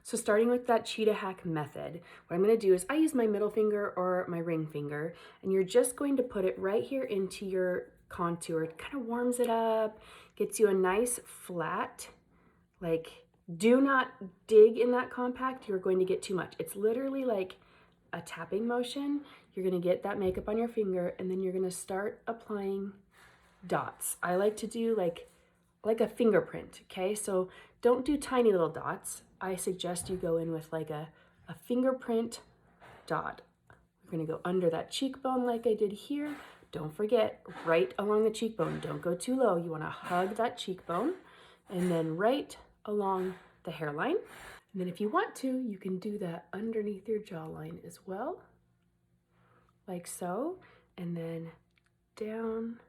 So starting with that cheetah hack method, what I'm going to do is I use my middle finger or my ring finger, and you're just going to put it right here into your contour. It kind of warms it up, gets you a nice flat, like, do not dig in that compact. You're going to get too much. It's literally like a tapping motion. You're going to get that makeup on your finger, and then you're going to start applying dots. I like to do like a fingerprint, okay? So don't do tiny little dots. I suggest you go in with like a fingerprint dot. We're gonna go under that cheekbone like I did here. Don't forget, right along the cheekbone. Don't go too low. You wanna hug that cheekbone, and then right along the hairline. And then if you want to, you can do that underneath your jawline as well, like so, and then down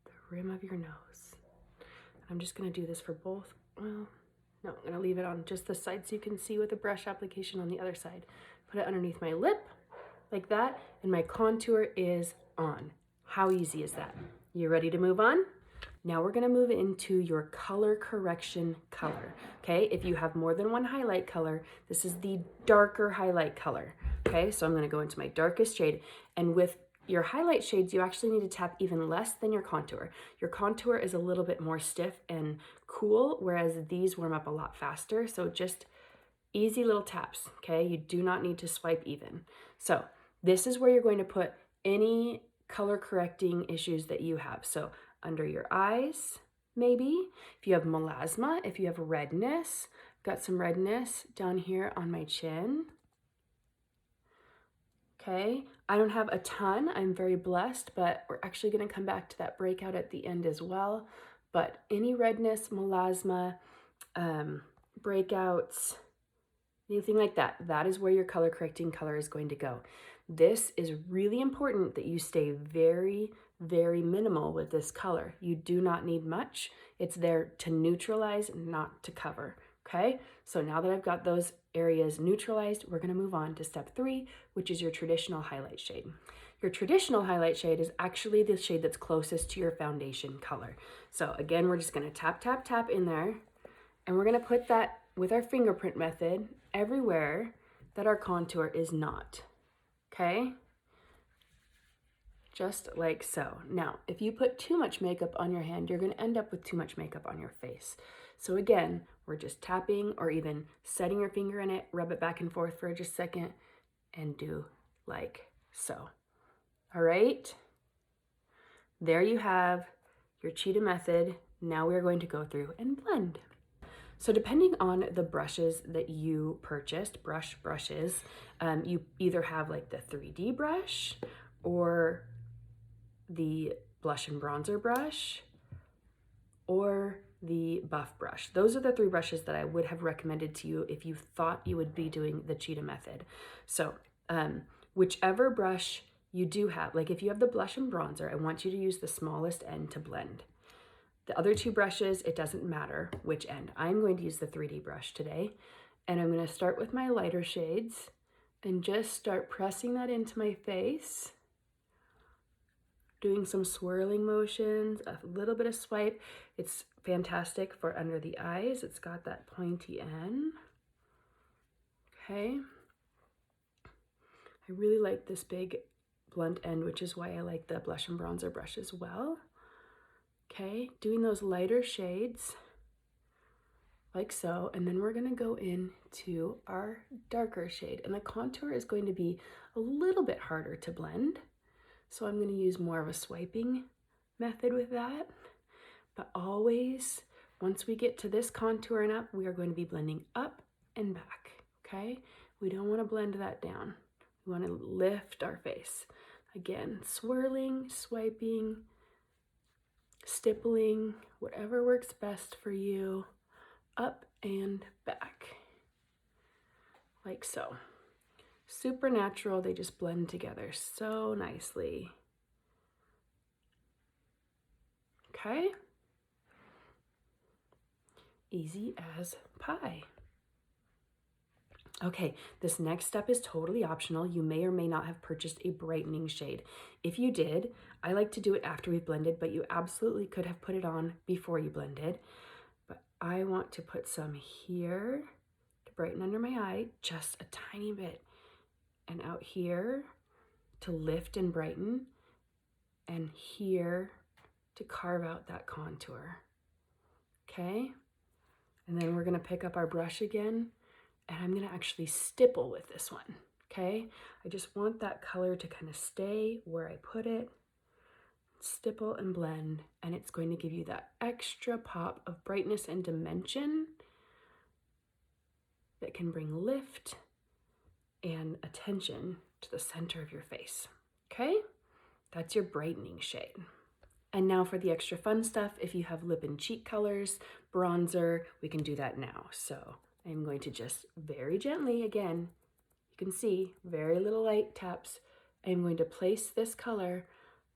the rim of your nose. I'm just gonna do this for both. Well, no, I'm gonna leave it on just the side so you can see with the brush application on the other side. Put it underneath my lip, like that, and my contour is on. How easy is that? You ready to move on? Now we're gonna move into your color correction color, okay? If you have more than one highlight color, this is the darker highlight color, okay? So I'm gonna go into my darkest shade, and with your highlight shades, you actually need to tap even less than your contour. Your contour is a little bit more stiff and cool, whereas these warm up a lot faster. So just easy little taps, okay? You do not need to swipe even. So this is where you're going to put any color correcting issues that you have. So under your eyes, maybe. If you have melasma, if you have redness, got some redness down here on my chin. Okay, I don't have a ton, I'm very blessed, but we're actually gonna come back to that breakout at the end as well. But any redness, melasma, breakouts, anything like that, that is where your color correcting color is going to go. This is really important that you stay very, very minimal with this color. You do not need much. It's there to neutralize, not to cover. Okay, so now that I've got those areas neutralized, we're gonna move on to step 3, which is your traditional highlight shade. Your traditional highlight shade is actually the shade that's closest to your foundation color. So again, we're just gonna tap, tap, tap in there, and we're gonna put that with our fingerprint method everywhere that our contour is not, okay? Just like so. Now, if you put too much makeup on your hand, you're gonna end up with too much makeup on your face. So again, we're just tapping or even setting your finger in it, rub it back and forth for just a second, and do like so. All right? There you have your Cheetah method. Now we're going to go through and blend. So depending on the brushes that you purchased, brushes, you either have like the 3D brush or the blush and bronzer brush or the buff brush. Those are the 3 brushes that I would have recommended to you if you thought you would be doing the Cheetah method. So whichever brush you do have, like if you have the blush and bronzer, I want you to use the smallest end to blend. The other 2 brushes, it doesn't matter which end. I'm going to use the 3D brush today, and I'm going to start with my lighter shades and just start pressing that into my face, doing some swirling motions, a little bit of swipe. It's fantastic for under the eyes. It's got that pointy end. Okay. I really like this big blunt end, which is why I like the blush and bronzer brush as well. Okay, doing those lighter shades like so, and then we're gonna go into our darker shade, and the contour is going to be a little bit harder to blend. So I'm gonna use more of a swiping method with that, but always, once we get to this contour and up, we are going to be blending up and back, okay? We don't wanna blend that down. We wanna lift our face. Again, swirling, swiping, stippling, whatever works best for you, up and back, like so. Super natural, they just blend together so nicely. Okay? Easy as pie. Okay, this next step is totally optional. You may or may not have purchased a brightening shade. If you did, I like to do it after we've blended, but you absolutely could have put it on before you blended. But I want to put some here to brighten under my eye, just a tiny bit, and out here to lift and brighten, and here to carve out that contour. Okay? And then we're gonna pick up our brush again, and I'm gonna actually stipple with this one. Okay? I just want that color to kind of stay where I put it. Stipple and blend, and it's going to give you that extra pop of brightness and dimension that can bring lift and attention to the center of your face. Okay? That's your brightening shade. And now for the extra fun stuff, if you have lip and cheek colors, bronzer, we can do that now. So I'm going to just very gently, again, you can see very little light taps. I'm going to place this color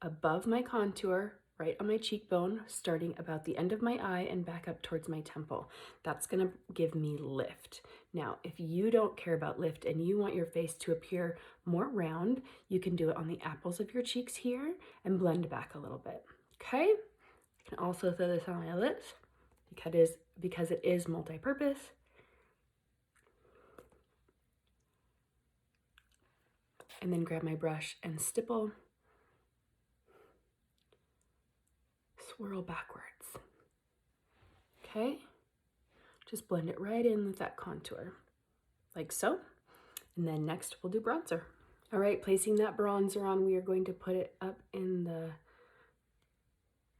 above my contour, right on my cheekbone, starting about the end of my eye and back up towards my temple. That's gonna give me lift. Now, if you don't care about lift and you want your face to appear more round, you can do it on the apples of your cheeks here and blend back a little bit, okay? I can also throw this on my lips because it is multi-purpose. And then grab my brush and stipple. Swirl backwards. Okay? Just blend it right in with that contour, like so. And then next we'll do bronzer. All right, placing that bronzer on, we are going to put it up in the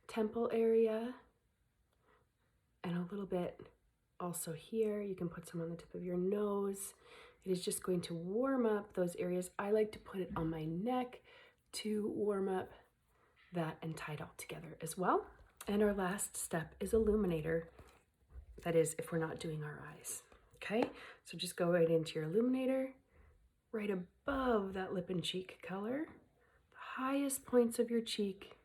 temple area and a little bit also here. You can put some on the tip of your nose. It is just going to warm up those areas. I like to put it on my neck to warm up that and tie it all together as well. And our last step is illuminator. That is if we're not doing our eyes. Okay, so just go right into your illuminator, right above that lip and cheek color, the highest points of your cheek.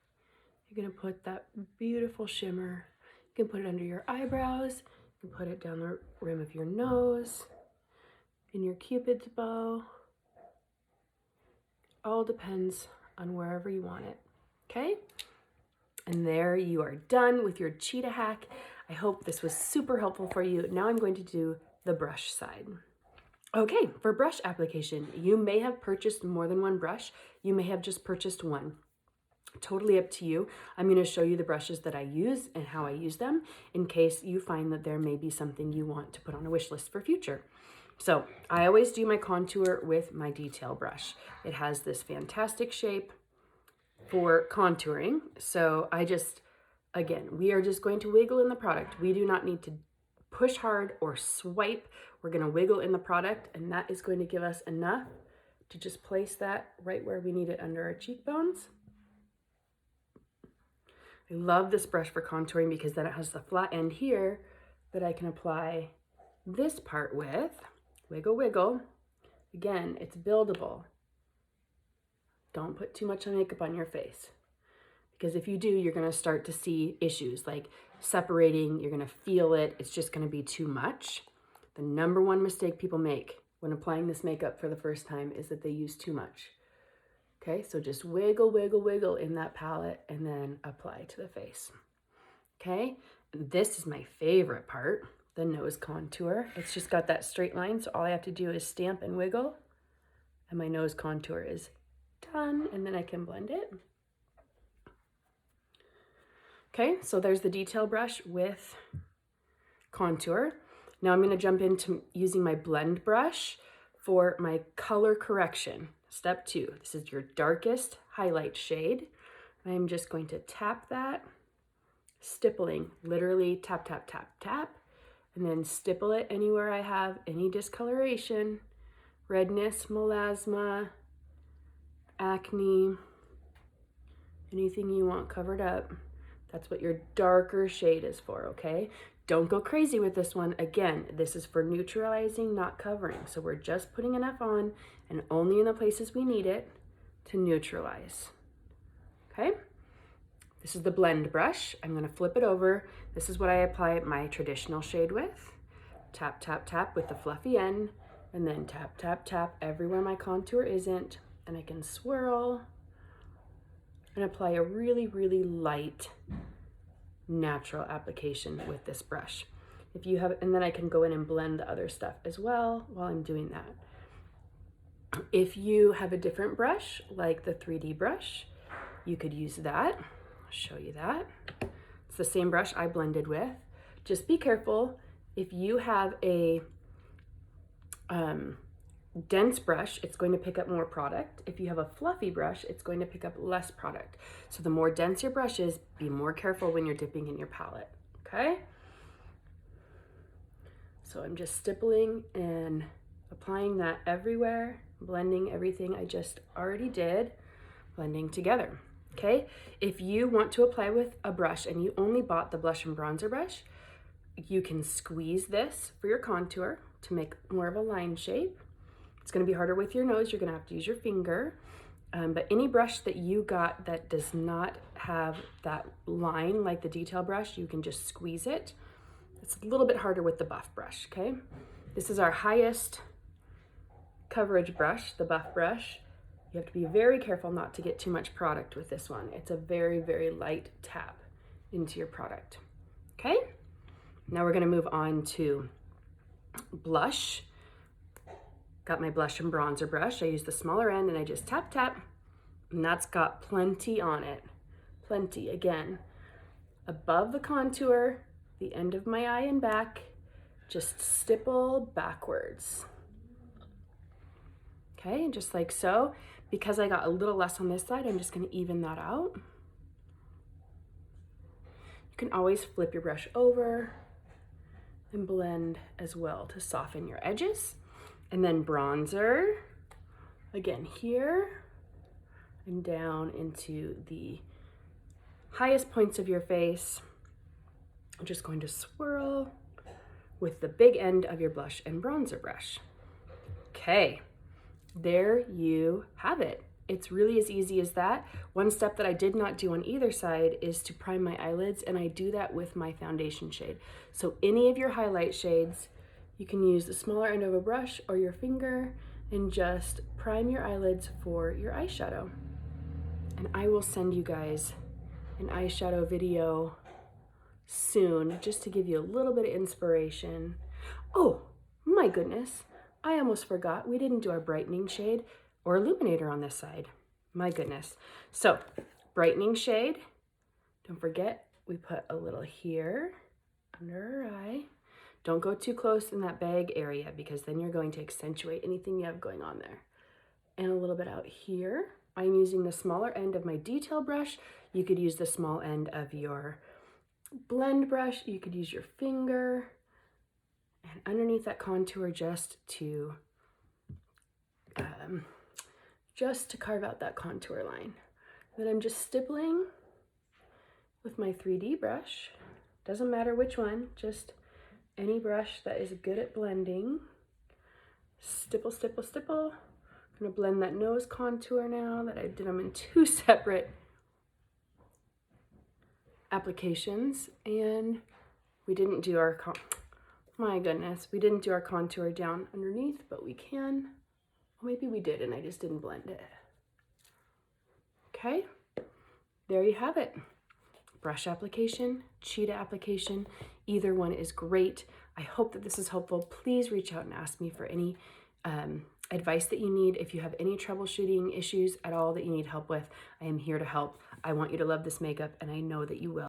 You're gonna put that beautiful shimmer. You can put it under your eyebrows, you can put it down the rim of your nose, in your Cupid's bow. All depends on wherever you want it. Okay? And there you are done with your Cheetah hack. I hope this was super helpful for you. Now I'm going to do the brush side. Okay, for brush application, you may have purchased more than one brush. You may have just purchased one. Totally up to you. I'm going to show you the brushes that I use and how I use them in case you find that there may be something you want to put on a wish list for future. So I always do my contour with my detail brush. It has this fantastic shape for contouring. So again, we are just going to wiggle in the product. We do not need to push hard or swipe. We're going to wiggle in the product, and that is going to give us enough to just place that right where we need it under our cheekbones. I love this brush for contouring because then it has the flat end here that I can apply this part with. Wiggle, wiggle. Again, it's buildable. Don't put too much makeup on your face, because if you do, you're going to start to see issues like separating. You're going to feel it. It's just going to be too much. The number one mistake people make when applying this makeup for the first time is that they use too much. Okay, so just wiggle, wiggle, wiggle in that palette and then apply to the face. Okay, and this is my favorite part, the nose contour. It's just got that straight line, so all I have to do is stamp and wiggle, and my nose contour is done, and then I can blend it. Okay, so there's the detail brush with contour. Now I'm going to jump into using my blend brush for my color correction. Step 2, this is your darkest highlight shade. I'm just going to tap that, stippling, literally tap, tap, tap, tap, and then stipple it anywhere I have any discoloration, redness, melasma, acne, anything you want covered up. That's what your darker shade is for, okay? Don't go crazy with this one. Again, this is for neutralizing, not covering. So we're just putting enough on and only in the places we need it to neutralize, okay? This is the blend brush. I'm gonna flip it over. This is what I apply my traditional shade with. Tap, tap, tap with the fluffy end, and then tap, tap, tap everywhere my contour isn't, and I can swirl and apply a really, really light, natural application with this brush. If you have, and then I can go in and blend the other stuff as well while I'm doing that. If you have a different brush, like the 3D brush, you could use that. I'll show you that. It's the same brush I blended with. Just be careful. If you have a dense brush, it's going to pick up more product. If you have a fluffy brush, it's going to pick up less product. So the more dense your brush is, be more careful when you're dipping in your palette, okay? So I'm just stippling and applying that everywhere, blending everything I just already did, blending together, okay? If you want to apply with a brush and you only bought the blush and bronzer brush, you can squeeze this for your contour to make more of a line shape. It's gonna be harder with your nose, you're gonna have to use your finger, but any brush that you got that does not have that line, like the detail brush, you can just squeeze it. It's a little bit harder with the buff brush, okay? This is our highest coverage brush, the buff brush. You have to be very careful not to get too much product with this one. It's a very, very light tap into your product, okay? Now we're gonna move on to blush. Got my blush and bronzer brush. I use the smaller end and I just tap, tap, and that's got plenty on it. Plenty, again, above the contour, the end of my eye and back, just stipple backwards. Okay, and just like so. Because I got a little less on this side, I'm just gonna even that out. You can always flip your brush over and blend as well to soften your edges. And then bronzer, again here, and down into the highest points of your face. I'm just going to swirl with the big end of your blush and bronzer brush. Okay, there you have it. It's really as easy as that. One step that I did not do on either side is to prime my eyelids, and I do that with my foundation shade. So any of your highlight shades, you can use the smaller end of a brush or your finger and just prime your eyelids for your eyeshadow. And I will send you guys an eyeshadow video soon just to give you a little bit of inspiration. Oh my goodness, I almost forgot. We didn't do our brightening shade or illuminator on this side. My goodness. So brightening shade, don't forget we put a little here under our eye. Don't go too close in that bag area because then you're going to accentuate anything you have going on there. And a little bit out here. I'm using the smaller end of my detail brush. You could use the small end of your blend brush. You could use your finger. And underneath that contour just to carve out that contour line. Then I'm just stippling with my 3D brush. Doesn't matter which one, just any brush that is good at blending. Stipple, stipple, stipple. I'm gonna blend that nose contour now that I did them in two separate applications. And we didn't do our, my goodness, we didn't do our contour down underneath, but we can. Well, maybe we did and I just didn't blend it. Okay, there you have it. Brush application, Cheetah application, either one is great. I hope that this is helpful. Please reach out and ask me for any advice that you need. If you have any troubleshooting issues at all that you need help with, I am here to help. I want you to love this makeup and I know that you will.